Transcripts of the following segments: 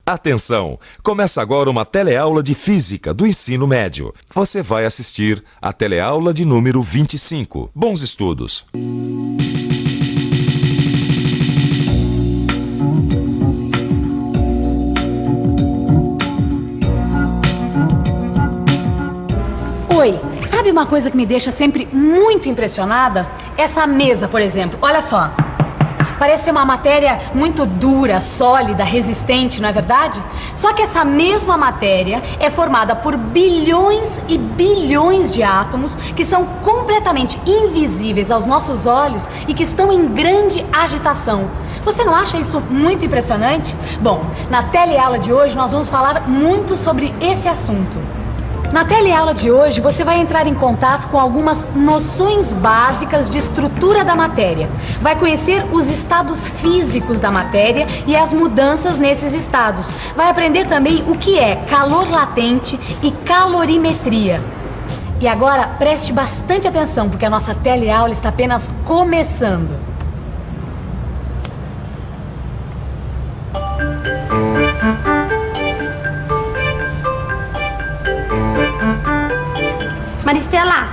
Atenção! Começa agora uma teleaula de Física do ensino médio. Você vai assistir a teleaula de número 25. Bons estudos! Oi, sabe uma coisa que me deixa sempre muito impressionada? Essa mesa, por exemplo, olha só. Parece ser uma matéria muito dura, sólida, resistente, não é verdade? Só que essa mesma matéria é formada por bilhões e bilhões de átomos que são completamente invisíveis aos nossos olhos e que estão em grande agitação. Você não acha isso muito impressionante? Bom, na teleaula de hoje nós vamos falar muito sobre esse assunto. Na teleaula de hoje, você vai entrar em contato com algumas noções básicas de estrutura da matéria. Vai conhecer os estados físicos da matéria e as mudanças nesses estados. Vai aprender também o que é calor latente e calorimetria. E agora, preste bastante atenção, porque a nossa teleaula está apenas começando. Maristela,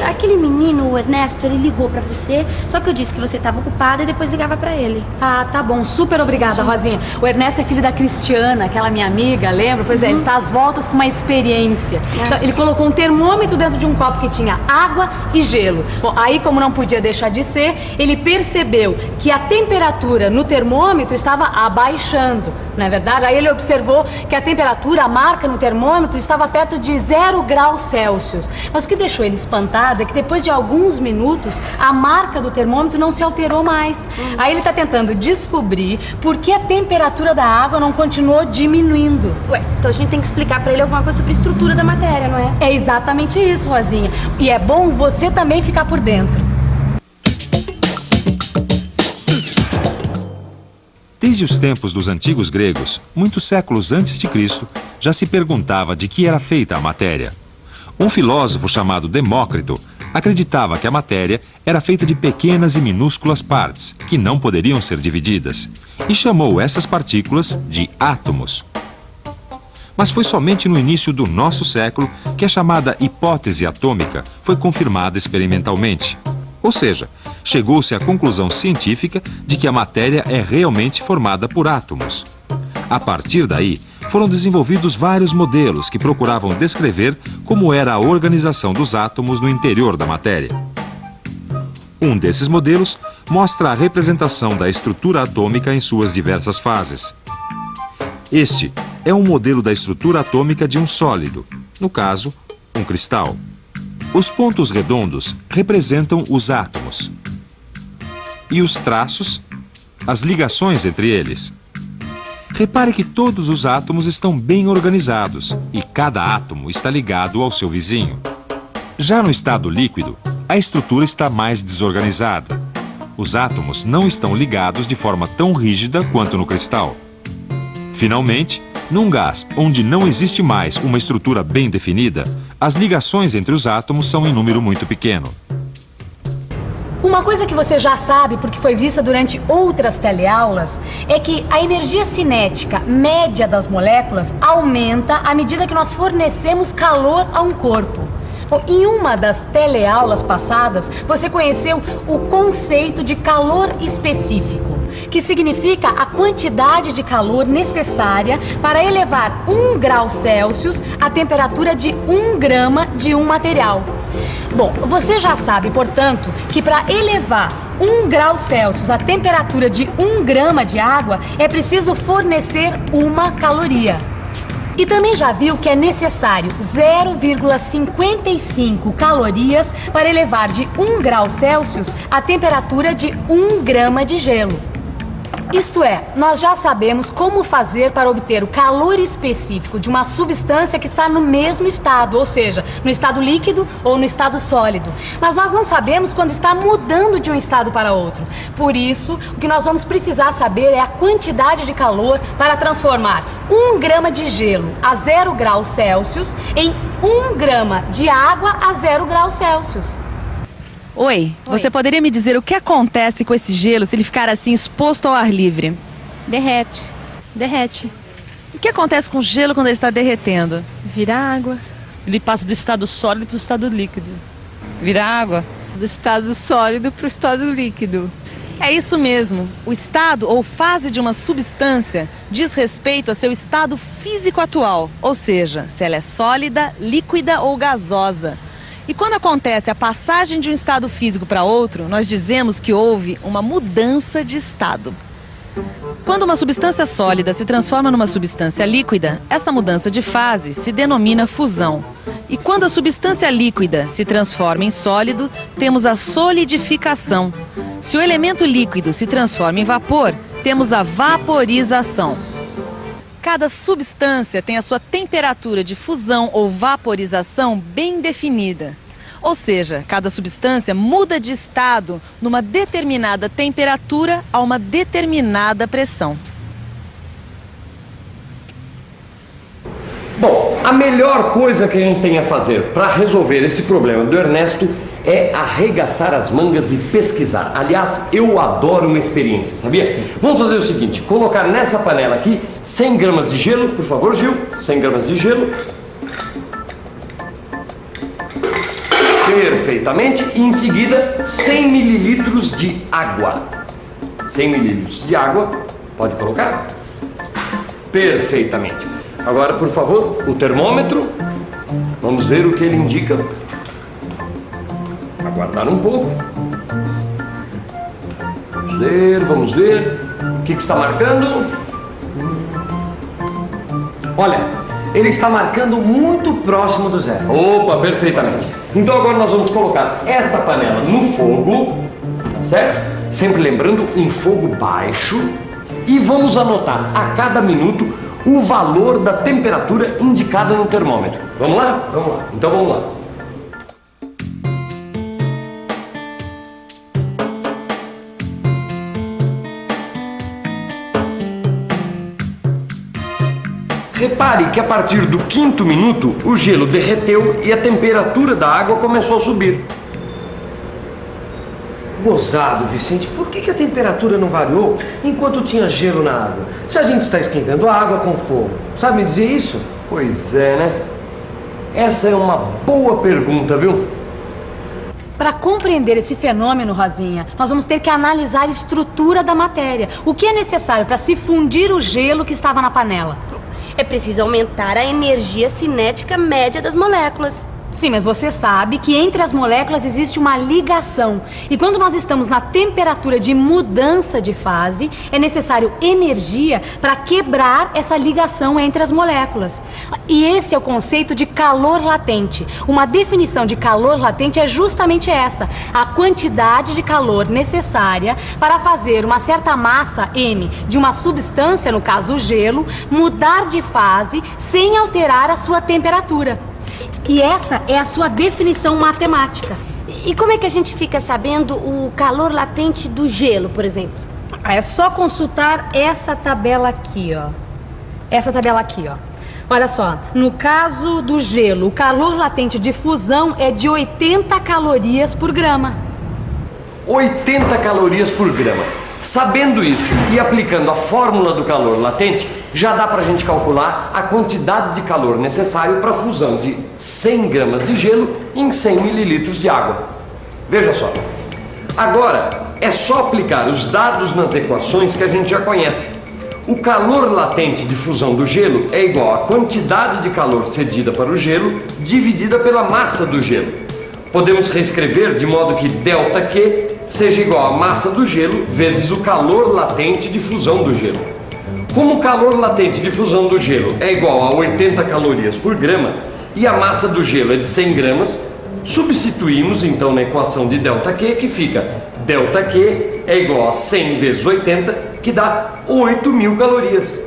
aquele menino, o Ernesto, ele ligou pra você, só que eu disse que você estava ocupada e depois ligava pra ele. Ah, tá bom. Super obrigada, Rosinha. O Ernesto é filho da Cristiana, aquela minha amiga, lembra? Pois é, ele está às voltas com uma experiência. Então, ele colocou um termômetro dentro de um copo que tinha água e gelo. Bom, aí, como não podia deixar de ser, ele percebeu que a temperatura no termômetro estava abaixando, não é verdade? Aí ele observou que a temperatura, a marca no termômetro, estava perto de 0 graus Celsius. Mas o que deixou ele espantado é que depois de alguns minutos a marca do termômetro não se alterou mais. Aí ele está tentando descobrir por que a temperatura da água não continuou diminuindo. Ué, então a gente tem que explicar pra ele alguma coisa sobre a estrutura da matéria, não é? É exatamente isso, Rosinha. E é bom você também ficar por dentro. Desde os tempos dos antigos gregos, muitos séculos antes de Cristo, já se perguntava de que era feita a matéria. Um filósofo chamado Demócrito acreditava que a matéria era feita de pequenas e minúsculas partes, que não poderiam ser divididas, e chamou essas partículas de átomos. Mas foi somente no início do nosso século que a chamada hipótese atômica foi confirmada experimentalmente. Ou seja, chegou-se à conclusão científica de que a matéria é realmente formada por átomos. A partir daí, foram desenvolvidos vários modelos que procuravam descrever como era a organização dos átomos no interior da matéria. Um desses modelos mostra a representação da estrutura atômica em suas diversas fases. Este é um modelo da estrutura atômica de um sólido, no caso, um cristal. Os pontos redondos representam os átomos e os traços, as ligações entre eles. Repare que todos os átomos estão bem organizados e cada átomo está ligado ao seu vizinho. Já no estado líquido, a estrutura está mais desorganizada. Os átomos não estão ligados de forma tão rígida quanto no cristal. Finalmente, num gás onde não existe mais uma estrutura bem definida, as ligações entre os átomos são em número muito pequeno. Uma coisa que você já sabe, porque foi vista durante outras teleaulas, é que a energia cinética média das moléculas aumenta à medida que nós fornecemos calor a um corpo. Bom, em uma das teleaulas passadas, você conheceu o conceito de calor específico, que significa a quantidade de calor necessária para elevar 1 grau Celsius a temperatura de 1 grama de um material. Bom, você já sabe, portanto, que para elevar 1 grau Celsius a temperatura de 1 grama de água é preciso fornecer 1 caloria. E também já viu que é necessário 0,55 calorias para elevar de 1 grau Celsius a temperatura de 1 grama de gelo. Isto é, nós já sabemos como fazer para obter o calor específico de uma substância que está no mesmo estado, ou seja, no estado líquido ou no estado sólido. Mas nós não sabemos quando está mudando de um estado para outro. Por isso, o que nós vamos precisar saber é a quantidade de calor para transformar 1 grama de gelo a 0 graus Celsius em 1 grama de água a 0 graus Celsius. Oi, você poderia me dizer o que acontece com esse gelo se ele ficar assim exposto ao ar livre? Derrete. O que acontece com o gelo quando ele está derretendo? Vira água. Ele passa do estado sólido para o estado líquido. Vira água? Do estado sólido para o estado líquido. É isso mesmo. O estado ou fase de uma substância diz respeito a seu estado físico atual, ou seja, se ela é sólida, líquida ou gasosa. E quando acontece a passagem de um estado físico para outro, nós dizemos que houve uma mudança de estado. Quando uma substância sólida se transforma numa substância líquida, essa mudança de fase se denomina fusão. E quando a substância líquida se transforma em sólido, temos a solidificação. Se o elemento líquido se transforma em vapor, temos a vaporização. Cada substância tem a sua temperatura de fusão ou vaporização bem definida. Ou seja, cada substância muda de estado numa determinada temperatura a uma determinada pressão. Bom, a melhor coisa que a gente tem a fazer para resolver esse problema do Ernesto é arregaçar as mangas e pesquisar. Aliás, eu adoro uma experiência, sabia? Vamos fazer o seguinte, colocar nessa panela aqui 100 gramas de gelo, por favor, Gil, 100 gramas de gelo. Perfeitamente, e em seguida 100 mililitros de água. 100 mililitros de água, pode colocar? Perfeitamente. Agora, por favor, o termômetro. Vamos ver o que ele indica. Aguardar um pouco. Vamos ver. O que está marcando? Olha, ele está marcando muito próximo do zero. Opa, perfeitamente. Então agora nós vamos colocar esta panela no fogo, certo? Sempre lembrando, um fogo baixo. E vamos anotar a cada minuto o valor da temperatura indicada no termômetro. Vamos lá? Vamos lá. Então vamos lá. Repare que a partir do 5º minuto, o gelo derreteu e a temperatura da água começou a subir. Gozado, Vicente, por que a temperatura não variou enquanto tinha gelo na água? Se a gente está esquentando a água com fogo, sabe me dizer isso? Pois é, né? Essa é uma boa pergunta, viu? Para compreender esse fenômeno, Rosinha, nós vamos ter que analisar a estrutura da matéria. O que é necessário para se fundir o gelo que estava na panela? É preciso aumentar a energia cinética média das moléculas. Sim, mas você sabe que entre as moléculas existe uma ligação. E quando nós estamos na temperatura de mudança de fase, é necessário energia para quebrar essa ligação entre as moléculas. E esse é o conceito de calor latente. Uma definição de calor latente é justamente essa: a quantidade de calor necessária para fazer uma certa massa M de uma substância, no caso o gelo, mudar de fase sem alterar a sua temperatura. E essa é a sua definição matemática. E como é que a gente fica sabendo o calor latente do gelo, por exemplo? É só consultar essa tabela aqui, ó. Essa tabela aqui, ó. Olha só, no caso do gelo, o calor latente de fusão é de 80 calorias por grama. 80 calorias por grama. Sabendo isso e aplicando a fórmula do calor latente, já dá para a gente calcular a quantidade de calor necessário para a fusão de 100 gramas de gelo em 100 mililitros de água. Veja só. Agora, é só aplicar os dados nas equações que a gente já conhece. O calor latente de fusão do gelo é igual à quantidade de calor cedida para o gelo dividida pela massa do gelo. Podemos reescrever de modo que ΔQ seja igual à massa do gelo vezes o calor latente de fusão do gelo. Como o calor latente de fusão do gelo é igual a 80 calorias por grama e a massa do gelo é de 100 gramas, substituímos então na equação de ΔQ, que fica ΔQ é igual a 100 vezes 80, que dá 8.000 calorias.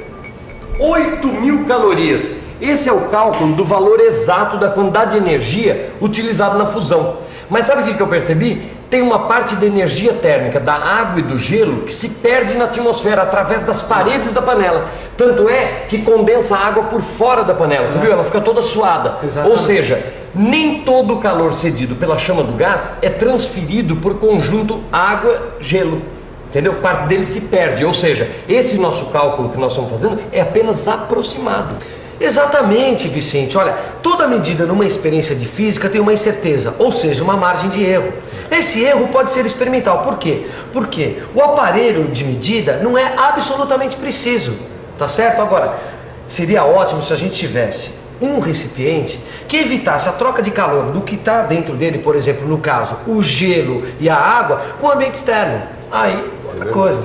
8.000 calorias! Esse é o cálculo do valor exato da quantidade de energia utilizada na fusão. Mas sabe o que eu percebi? Tem uma parte de energia térmica da água e do gelo que se perde na atmosfera através das paredes da panela. Tanto é que condensa a água por fora da panela, você viu? Ela fica toda suada. Exatamente. Ou seja, nem todo o calor cedido pela chama do gás é transferido por conjunto água-gelo. entendeu? Parte dele se perde, ou seja, esse nosso cálculo que nós estamos fazendo é apenas aproximado. Exatamente, Vicente. Olha, toda medida numa experiência de física tem uma incerteza, ou seja, uma margem de erro. Esse erro pode ser experimental. Por quê? Porque o aparelho de medida não é absolutamente preciso, tá certo? Agora, seria ótimo se a gente tivesse um recipiente que evitasse a troca de calor do que está dentro dele, por exemplo, no caso, o gelo e a água, com o ambiente externo. Aí, outra coisa.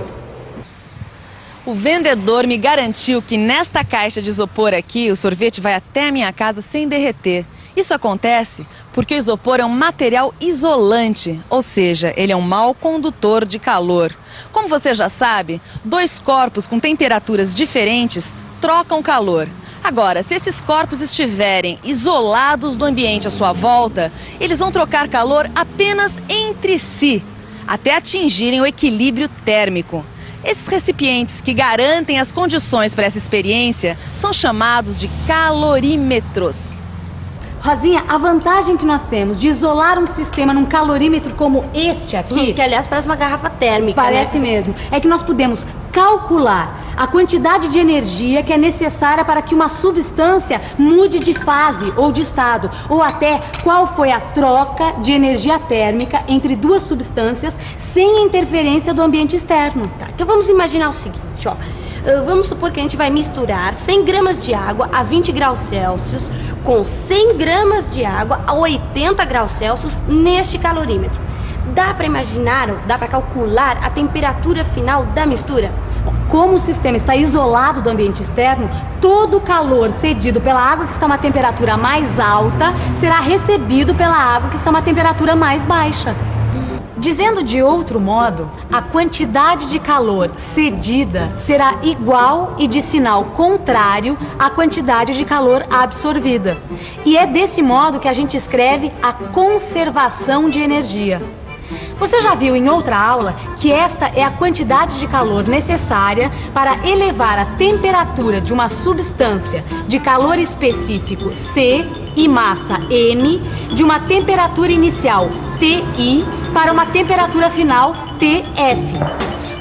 O vendedor me garantiu que nesta caixa de isopor aqui, o sorvete vai até a minha casa sem derreter. Isso acontece porque o isopor é um material isolante, ou seja, ele é um mau condutor de calor. Como você já sabe, dois corpos com temperaturas diferentes trocam calor. Agora, se esses corpos estiverem isolados do ambiente à sua volta, eles vão trocar calor apenas entre si, até atingirem o equilíbrio térmico. Esses recipientes que garantem as condições para essa experiência são chamados de calorímetros. Rosinha, a vantagem que nós temos de isolar um sistema num calorímetro como este aqui... que aliás parece uma garrafa térmica, Parece mesmo. É que nós podemos calcular a quantidade de energia que é necessária para que uma substância mude de fase ou de estado, ou até qual foi a troca de energia térmica entre duas substâncias sem interferência do ambiente externo. Tá, então vamos imaginar o seguinte, ó. Vamos supor que a gente vai misturar 100 gramas de água a 20 graus Celsius com 100 gramas de água a 80 graus Celsius neste calorímetro. Dá para imaginar, dá para calcular a temperatura final da mistura? Como o sistema está isolado do ambiente externo, todo o calor cedido pela água que está a uma temperatura mais alta será recebido pela água que está a uma temperatura mais baixa. Dizendo de outro modo, a quantidade de calor cedida será igual e de sinal contrário à quantidade de calor absorvida. E é desse modo que a gente escreve a conservação de energia. Você já viu em outra aula que esta é a quantidade de calor necessária para elevar a temperatura de uma substância de calor específico C e massa M de uma temperatura inicial TI para uma temperatura final TF.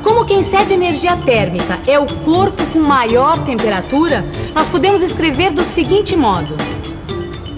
Como quem cede energia térmica é o corpo com maior temperatura, nós podemos escrever do seguinte modo.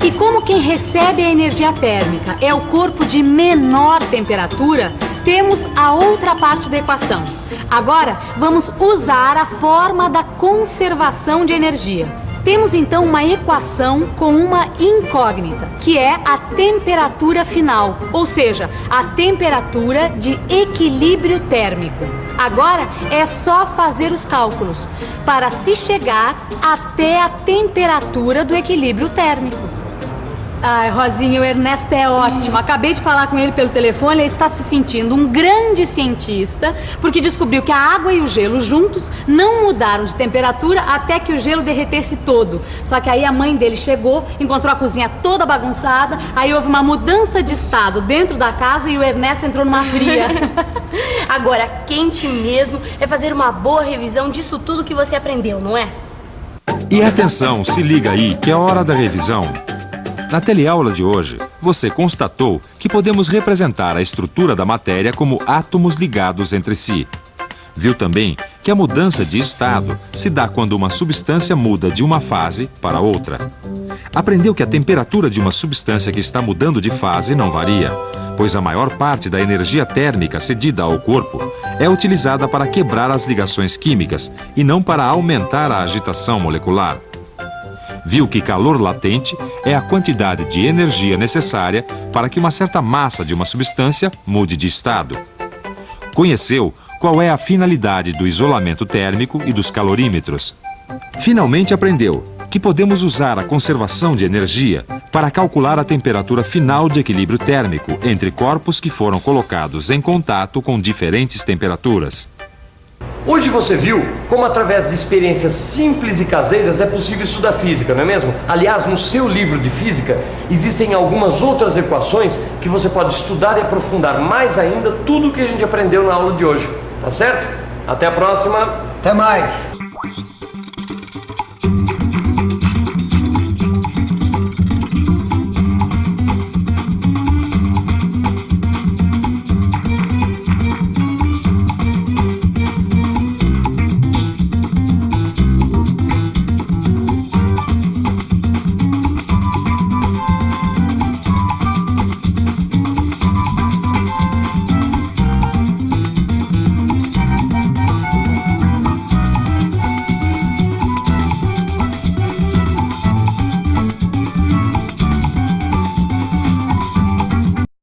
E como quem recebe a energia térmica é o corpo de menor temperatura, temos a outra parte da equação. Agora, vamos usar a forma da conservação de energia. Temos então uma equação com uma incógnita, que é a temperatura final, ou seja, a temperatura de equilíbrio térmico. Agora é só fazer os cálculos para se chegar até a temperatura do equilíbrio térmico. Ai, Rosinha, o Ernesto é ótimo. Acabei de falar com ele pelo telefone, ele está se sentindo um grande cientista, porque descobriu que a água e o gelo juntos não mudaram de temperatura até que o gelo derretesse todo. Só que aí a mãe dele chegou, encontrou a cozinha toda bagunçada, aí houve uma mudança de estado dentro da casa e o Ernesto entrou numa fria. Agora, quente mesmo é fazer uma boa revisão disso tudo que você aprendeu, não é? E atenção, se liga aí que é hora da revisão. Na teleaula de hoje, você constatou que podemos representar a estrutura da matéria como átomos ligados entre si. Viu também que a mudança de estado se dá quando uma substância muda de uma fase para outra. Aprendeu que a temperatura de uma substância que está mudando de fase não varia, pois a maior parte da energia térmica cedida ao corpo é utilizada para quebrar as ligações químicas e não para aumentar a agitação molecular. Viu que calor latente é a quantidade de energia necessária para que uma certa massa de uma substância mude de estado. Conheceu qual é a finalidade do isolamento térmico e dos calorímetros. Finalmente aprendeu que podemos usar a conservação de energia para calcular a temperatura final de equilíbrio térmico entre corpos que foram colocados em contato com diferentes temperaturas. Hoje você viu como através de experiências simples e caseiras é possível estudar física, não é mesmo? Aliás, no seu livro de física existem algumas outras equações que você pode estudar e aprofundar mais ainda tudo o que a gente aprendeu na aula de hoje, tá certo? Até a próxima! Até mais!